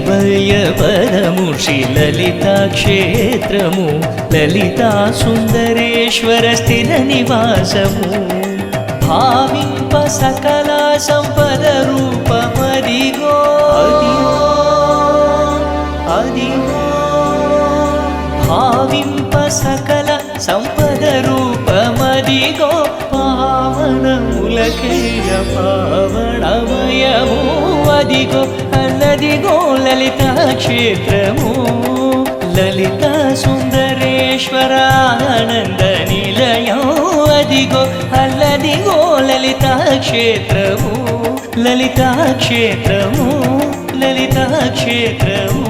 కైవల్యపదము శ్రీ లలితా క్షేత్రము లలితా సుందరేశ్వర స్థిర నివాసము భావింప సకల సంపద రూపమదిగో అదిగో భావింప సకల సంపద రూపమదిగో పావనములకేయ పావనమయము అదిగో అన్నదిగో లలితా క్షేత్రము లలితా సుందరేశ్వరానంద నిలయం అదిగో అల్లదిగో లలితా క్షేత్రము లలితా క్షేత్రము లలితా క్షేత్రము